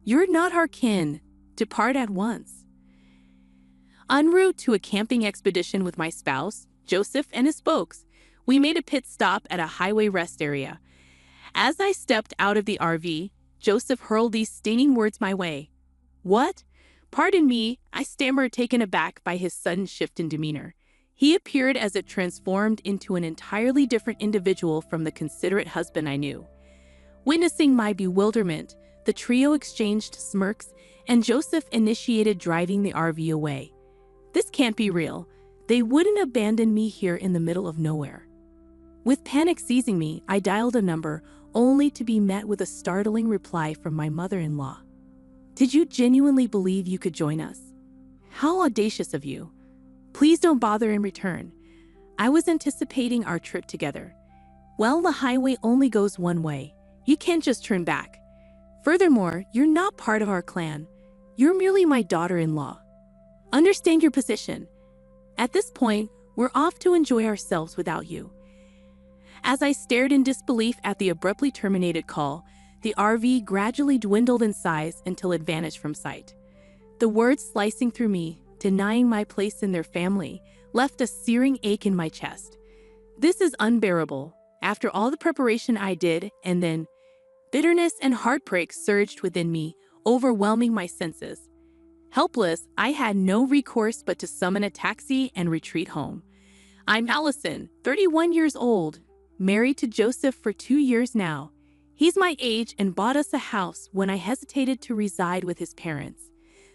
You're not our kin. Depart at once. En route to a camping expedition with my spouse, Joseph, and his folks, we made a pit stop at a highway rest area. As I stepped out of the RV, Joseph hurled these stinging words my way. What? Pardon me, I stammered, taken aback by his sudden shift in demeanor. He appeared as it transformed into an entirely different individual from the considerate husband I knew. Witnessing my bewilderment, the trio exchanged smirks, and Joseph initiated driving the RV away. This can't be real. They wouldn't abandon me here in the middle of nowhere. With panic seizing me, I dialed a number, only to be met with a startling reply from my mother-in-law. Did you genuinely believe you could join us? How audacious of you. Please don't bother in return. I was anticipating our trip together. Well, the highway only goes one way. You can't just turn back. Furthermore, you're not part of our clan. You're merely my daughter-in-law. Understand your position. At this point, we're off to enjoy ourselves without you. As I stared in disbelief at the abruptly terminated call, the RV gradually dwindled in size until it vanished from sight. The words slicing through me, denying my place in their family, left a searing ache in my chest. This is unbearable. After all the preparation I did, and then bitterness and heartbreak surged within me, overwhelming my senses. Helpless, I had no recourse but to summon a taxi and retreat home. I'm Allison, 31 years old, married to Joseph for 2 years now. He's my age and bought us a house when I hesitated to reside with his parents.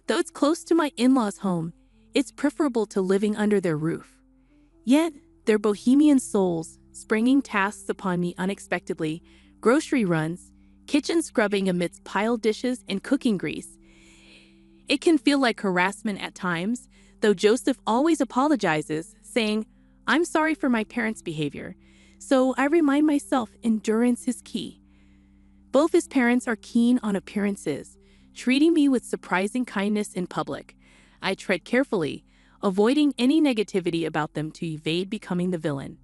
Though it's close to my in-laws' home, it's preferable to living under their roof. Yet, their bohemian souls, springing tasks upon me unexpectedly, grocery runs, kitchen scrubbing amidst piled dishes and cooking grease. It can feel like harassment at times, though Joseph always apologizes, saying, "I'm sorry for my parents' behavior." So I remind myself endurance is key. Both his parents are keen on appearances, treating me with surprising kindness in public. I tread carefully, avoiding any negativity about them to evade becoming the villain.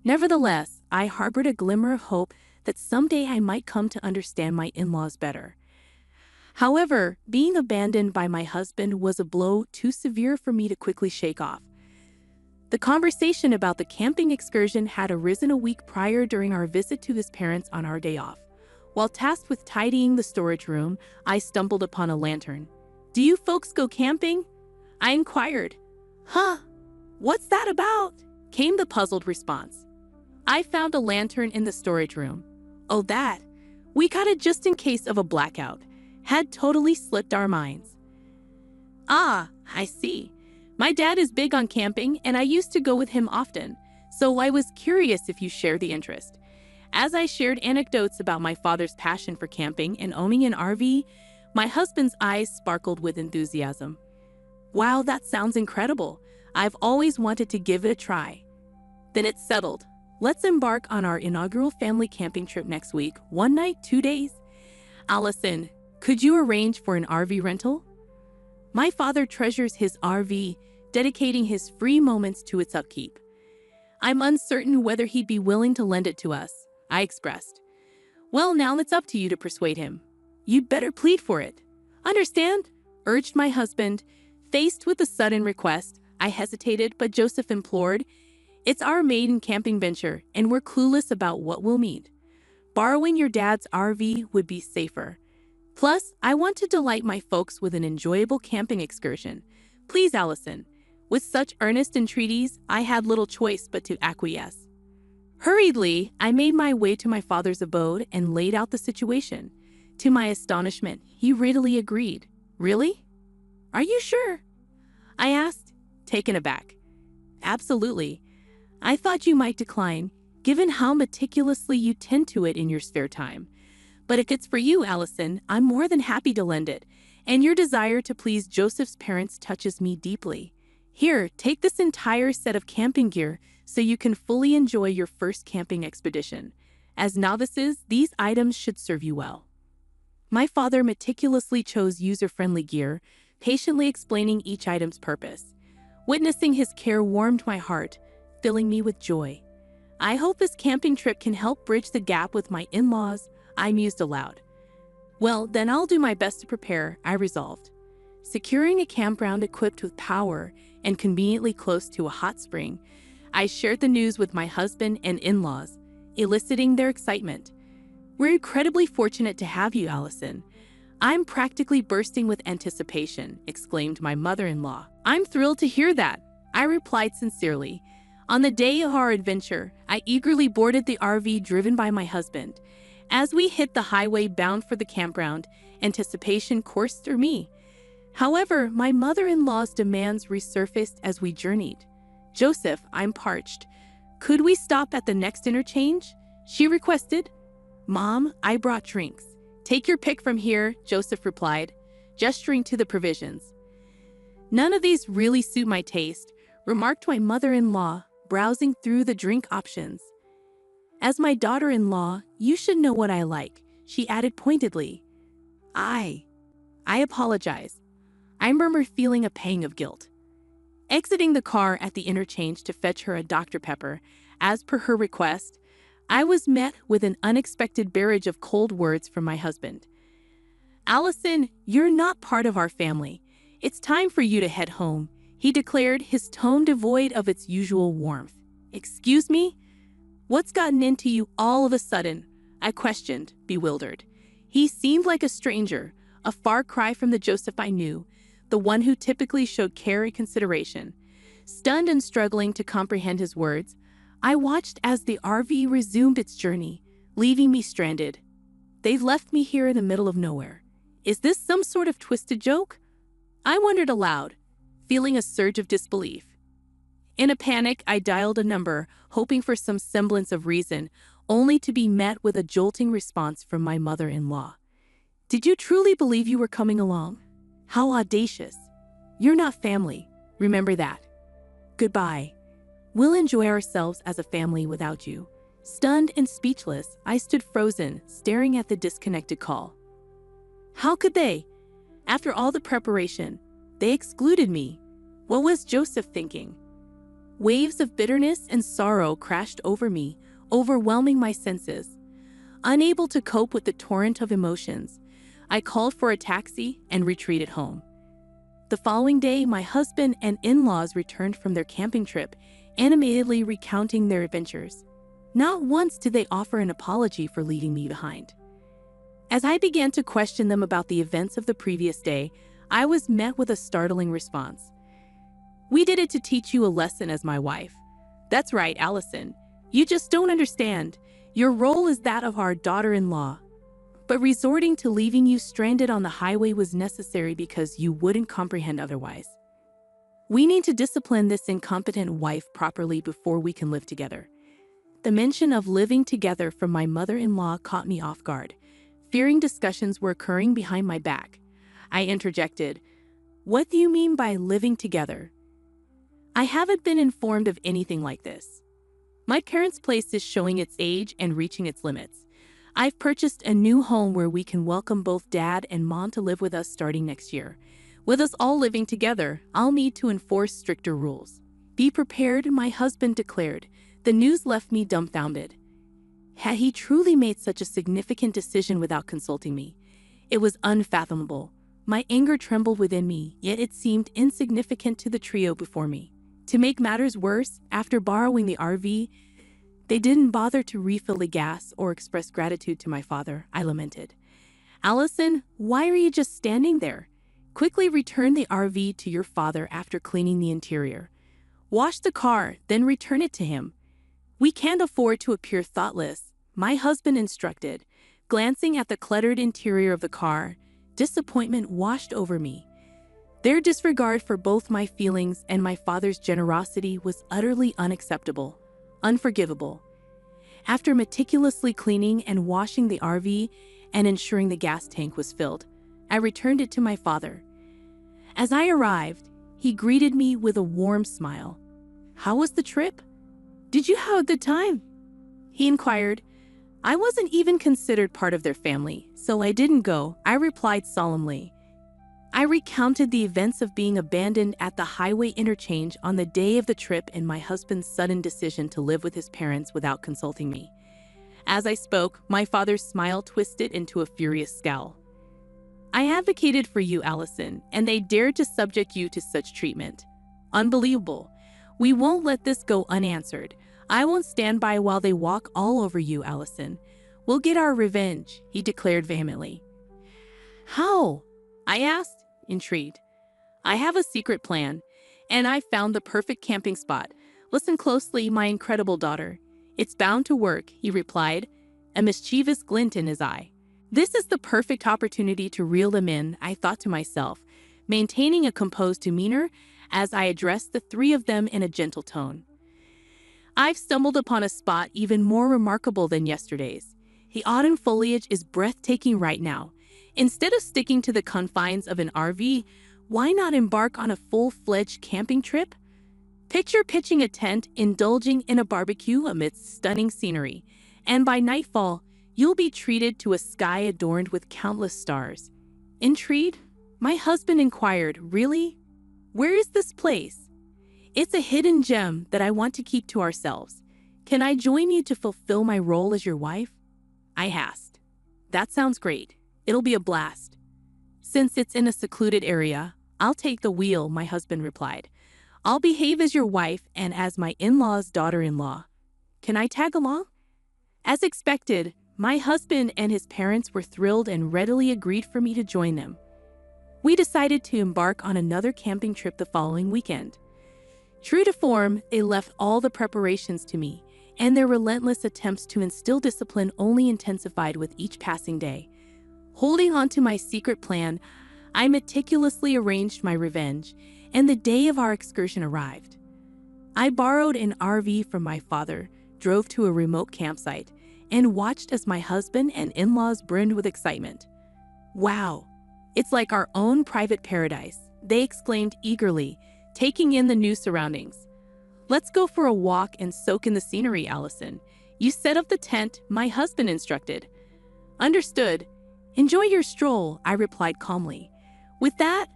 Nevertheless, I harbored a glimmer of hope that someday I might come to understand my in-laws better. However, being abandoned by my husband was a blow too severe for me to quickly shake off. The conversation about the camping excursion had arisen a week prior during our visit to his parents on our day off. While tasked with tidying the storage room, I stumbled upon a lantern. "Do you folks go camping?" I inquired. "Huh? What's that about?" came the puzzled response. "I found a lantern in the storage room." "Oh, that. We got it just in case of a blackout. Had totally slipped our minds." "Ah, I see. My dad is big on camping, and I used to go with him often, so I was curious if you share the interest." As I shared anecdotes about my father's passion for camping and owning an RV, my husband's eyes sparkled with enthusiasm. "Wow, that sounds incredible. I've always wanted to give it a try." "Then it's settled. Let's embark on our inaugural family camping trip next week, 1 night, 2 days. Allison, could you arrange for an RV rental? My father treasures his RV, dedicating his free moments to its upkeep. I'm uncertain whether he'd be willing to lend it to us, I expressed. Well, now it's up to you to persuade him. You'd better plead for it. Understand? Urged my husband. Faced with the sudden request, I hesitated, but Joseph implored. It's our maiden camping venture, and we're clueless about what we'll need. Borrowing your dad's RV would be safer. Plus, I want to delight my folks with an enjoyable camping excursion. Please, Allison. With such earnest entreaties, I had little choice but to acquiesce. Hurriedly, I made my way to my father's abode and laid out the situation. To my astonishment, he readily agreed. Really? Are you sure? I asked, taken aback. Absolutely. I thought you might decline, given how meticulously you tend to it in your spare time. But if it's for you, Allison, I'm more than happy to lend it, and your desire to please Joseph's parents touches me deeply. Here, take this entire set of camping gear so you can fully enjoy your first camping expedition. As novices, these items should serve you well. My father meticulously chose user-friendly gear, patiently explaining each item's purpose. Witnessing his care warmed my heart, filling me with joy. I hope this camping trip can help bridge the gap with my in-laws, I mused aloud. Well, then I'll do my best to prepare, I resolved. Securing a campground equipped with power and conveniently close to a hot spring, I shared the news with my husband and in-laws, eliciting their excitement. "We're incredibly fortunate to have you, Allison. I'm practically bursting with anticipation," exclaimed my mother-in-law. "I'm thrilled to hear that," I replied sincerely. On the day of our adventure, I eagerly boarded the RV driven by my husband. As we hit the highway bound for the campground, anticipation coursed through me. However, my mother-in-law's demands resurfaced as we journeyed. "Joseph, I'm parched. Could we stop at the next interchange?" she requested. "Mom, I brought drinks. Take your pick from here," Joseph replied, gesturing to the provisions. "None of these really suit my taste," remarked my mother-in-law, browsing through the drink options. "As my daughter-in-law, you should know what I like," she added pointedly. I apologize. I murmured, feeling a pang of guilt. Exiting the car at the interchange to fetch her a Dr. Pepper, as per her request, I was met with an unexpected barrage of cold words from my husband. "Allison, you're not part of our family. It's time for you to head home," he declared, his tone devoid of its usual warmth. "Excuse me? What's gotten into you all of a sudden?" I questioned, bewildered. He seemed like a stranger, a far cry from the Joseph I knew, the one who typically showed care and consideration. Stunned and struggling to comprehend his words, I watched as the RV resumed its journey, leaving me stranded. "They've left me here in the middle of nowhere. Is this some sort of twisted joke?" I wondered aloud, feeling a surge of disbelief. In a panic, I dialed a number, hoping for some semblance of reason, only to be met with a jolting response from my mother-in-law. "Did you truly believe you were coming along? How audacious. You're not family, remember that. Goodbye. We'll enjoy ourselves as a family without you." Stunned and speechless, I stood frozen, staring at the disconnected call. How could they? After all the preparation, they excluded me. What was Joseph thinking? Waves of bitterness and sorrow crashed over me, overwhelming my senses. Unable to cope with the torrent of emotions, I called for a taxi and retreated home. The following day, my husband and in-laws returned from their camping trip, animatedly recounting their adventures. Not once did they offer an apology for leaving me behind. As I began to question them about the events of the previous day, I was met with a startling response. "We did it to teach you a lesson as my wife." "That's right, Allison. You just don't understand. Your role is that of our daughter-in-law. But resorting to leaving you stranded on the highway was necessary because you wouldn't comprehend otherwise. We need to discipline this incompetent wife properly before we can live together." The mention of living together from my mother-in-law caught me off guard. Fearing discussions were occurring behind my back, I interjected, "What do you mean by living together?" "I haven't been informed of anything like this. My parents' place is showing its age and reaching its limits. I've purchased a new home where we can welcome both Dad and Mom to live with us starting next year. With us all living together, I'll need to enforce stricter rules." "Be prepared," my husband declared. The news left me dumbfounded. Had he truly made such a significant decision without consulting me? It was unfathomable. My anger trembled within me, yet it seemed insignificant to the trio before me. To make matters worse, after borrowing the RV, they didn't bother to refill the gas or express gratitude to my father, I lamented. "Allison, why are you just standing there? Quickly return the RV to your father after cleaning the interior. Wash the car, then return it to him. We can't afford to appear thoughtless," my husband instructed. Glancing at the cluttered interior of the car, disappointment washed over me. Their disregard for both my feelings and my father's generosity was utterly unacceptable, unforgivable. After meticulously cleaning and washing the RV and ensuring the gas tank was filled, I returned it to my father. As I arrived, he greeted me with a warm smile. "How was the trip? Did you have a good time?" he inquired. "I wasn't even considered part of their family, so I didn't go," I replied solemnly. I recounted the events of being abandoned at the highway interchange on the day of the trip and my husband's sudden decision to live with his parents without consulting me. As I spoke, my father's smile twisted into a furious scowl. I advocated for you, Allison, and they dared to subject you to such treatment. Unbelievable. We won't let this go unanswered. I won't stand by while they walk all over you, Allison. We'll get our revenge, he declared vehemently. How? I asked, intrigued. I have a secret plan, and I've found the perfect camping spot. Listen closely, my incredible daughter. It's bound to work, he replied, a mischievous glint in his eye. This is the perfect opportunity to reel them in, I thought to myself, maintaining a composed demeanor as I addressed the three of them in a gentle tone. I've stumbled upon a spot even more remarkable than yesterday's. The autumn foliage is breathtaking right now. Instead of sticking to the confines of an RV, why not embark on a full-fledged camping trip? Picture pitching a tent, indulging in a barbecue amidst stunning scenery, and by nightfall, you'll be treated to a sky adorned with countless stars. Intrigued, my husband inquired, really? Where is this place? It's a hidden gem that I want to keep to ourselves. Can I join you to fulfill my role as your wife? I asked. That sounds great. It'll be a blast. Since it's in a secluded area, I'll take the wheel, my husband replied. I'll behave as your wife and as my in-law's daughter-in-law. Can I tag along? As expected, my husband and his parents were thrilled and readily agreed for me to join them. We decided to embark on another camping trip the following weekend. True to form, they left all the preparations to me, and their relentless attempts to instill discipline only intensified with each passing day. Holding on to my secret plan, I meticulously arranged my revenge, and the day of our excursion arrived. I borrowed an RV from my father, drove to a remote campsite, and watched as my husband and in-laws brimmed with excitement. Wow, it's like our own private paradise, they exclaimed eagerly, taking in the new surroundings. Let's go for a walk and soak in the scenery, Allison. You set up the tent, my husband instructed. Understood. Enjoy your stroll, I replied calmly. With that,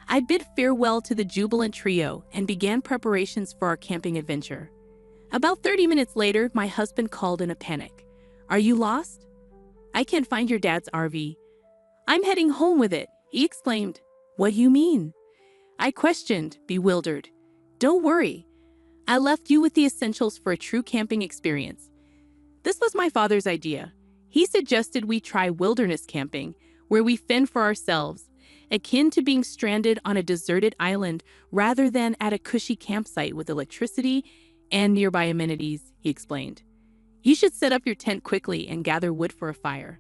I bid farewell to the jubilant trio and began preparations for our camping adventure. About 30 minutes later, my husband called in a panic. Are you lost? I can't find your dad's RV. I'm heading home with it, he exclaimed. What do you mean? I questioned, bewildered. Don't worry. I left you with the essentials for a true camping experience. This was my father's idea. He suggested we try wilderness camping, where we fend for ourselves, akin to being stranded on a deserted island rather than at a cushy campsite with electricity and nearby amenities, he explained. You should set up your tent quickly and gather wood for a fire.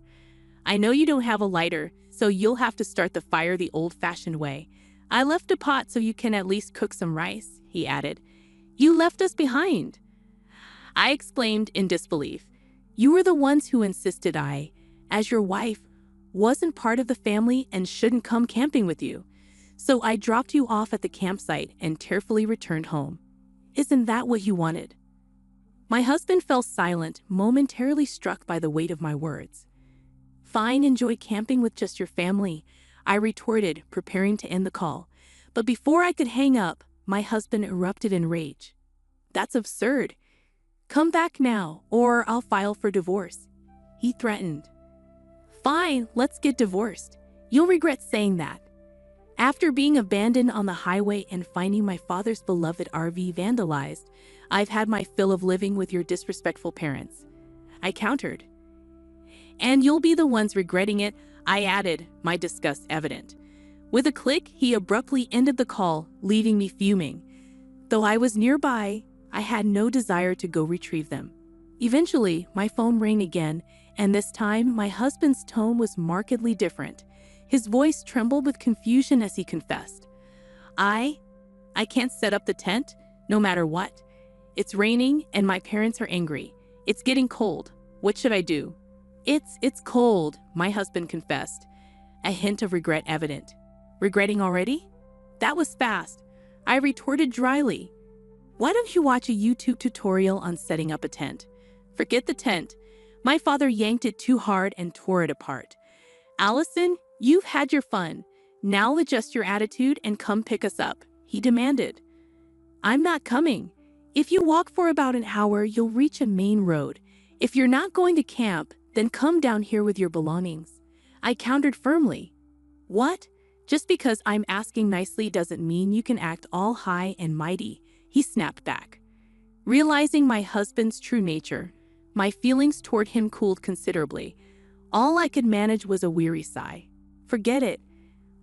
I know you don't have a lighter, so you'll have to start the fire the old-fashioned way. I left a pot so you can at least cook some rice, he added. You left us behind. I exclaimed in disbelief. You were the ones who insisted I, as your wife, wasn't part of the family and shouldn't come camping with you. So I dropped you off at the campsite and tearfully returned home. Isn't that what you wanted? My husband fell silent, momentarily struck by the weight of my words. Fine, enjoy camping with just your family, I retorted, preparing to end the call. But before I could hang up, my husband erupted in rage. That's absurd. Come back now, or I'll file for divorce, he threatened. Fine, let's get divorced. You'll regret saying that. After being abandoned on the highway and finding my father's beloved RV vandalized, I've had my fill of living with your disrespectful parents, I countered. And you'll be the ones regretting it, I added, my disgust evident. With a click, he abruptly ended the call, leaving me fuming. Though I was nearby, I had no desire to go retrieve them. Eventually, my phone rang again, and this time my husband's tone was markedly different. His voice trembled with confusion as he confessed. I can't set up the tent, no matter what. It's raining and my parents are angry. It's getting cold. What should I do? It's cold, my husband confessed, a hint of regret evident. Regretting already? That was fast, I retorted dryly. Why don't you watch a YouTube tutorial on setting up a tent? Forget the tent. My father yanked it too hard and tore it apart. Allison, you've had your fun. Now adjust your attitude and come pick us up, he demanded. I'm not coming. If you walk for about an hour, you'll reach a main road. If you're not going to camp, then come down here with your belongings, I countered firmly. What? Just because I'm asking nicely doesn't mean you can act all high and mighty, he snapped back. Realizing my husband's true nature, my feelings toward him cooled considerably. All I could manage was a weary sigh. Forget it.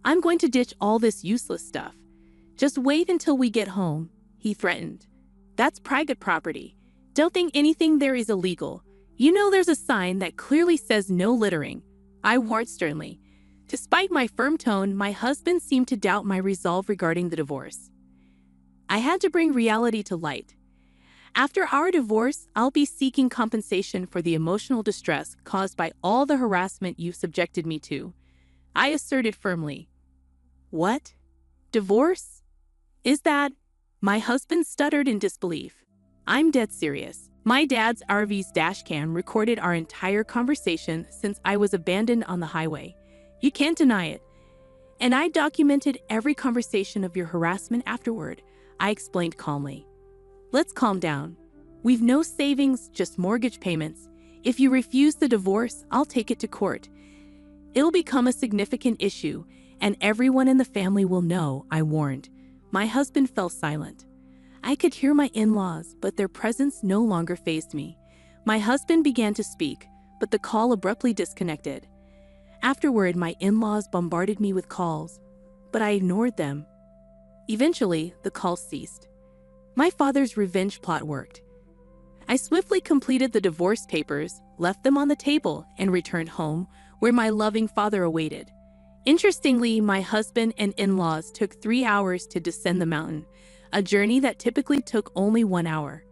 I'm going to ditch all this useless stuff. Just wait until we get home, he threatened. That's private property. Don't think anything there is illegal. You know there's a sign that clearly says no littering, I warned sternly. Despite my firm tone, my husband seemed to doubt my resolve regarding the divorce. I had to bring reality to light. After our divorce, I'll be seeking compensation for the emotional distress caused by all the harassment you subjected me to, I asserted firmly. What? Divorce? Is that? My husband stuttered in disbelief. I'm dead serious. My dad's RV's dashcam recorded our entire conversation since I was abandoned on the highway. You can't deny it. And I documented every conversation of your harassment afterward, I explained calmly. Let's calm down. We've no savings, just mortgage payments. If you refuse the divorce, I'll take it to court. It'll become a significant issue, and everyone in the family will know, I warned. My husband fell silent. I could hear my in-laws, but their presence no longer fazed me. My husband began to speak, but the call abruptly disconnected. Afterward, my in-laws bombarded me with calls, but I ignored them. Eventually, the calls ceased. My father's revenge plot worked. I swiftly completed the divorce papers, left them on the table, and returned home, where my loving father awaited. Interestingly, my husband and in-laws took 3 hours to descend the mountain, a journey that typically took only 1 hour.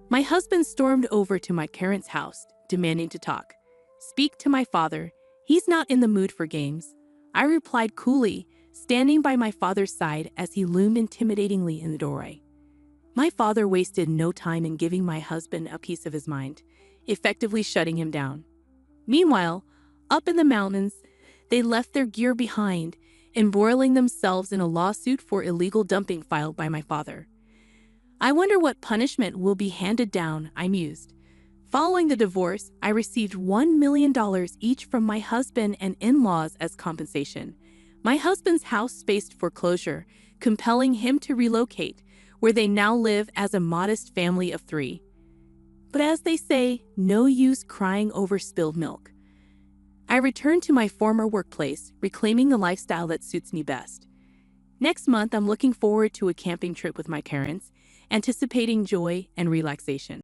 My husband stormed over to my parents' house, demanding to talk. Speak to my father. He's not in the mood for games, I replied coolly, standing by my father's side as he loomed intimidatingly in the doorway. My father wasted no time in giving my husband a piece of his mind, effectively shutting him down. Meanwhile, up in the mountains, they left their gear behind, embroiling themselves in a lawsuit for illegal dumping filed by my father. I wonder what punishment will be handed down, I mused. Following the divorce, I received $1 million each from my husband and in-laws as compensation. My husband's house faced foreclosure, compelling him to relocate, where they now live as a modest family of 3. But as they say, no use crying over spilled milk. I returned to my former workplace, reclaiming the lifestyle that suits me best. Next month, I'm looking forward to a camping trip with my parents, anticipating joy and relaxation.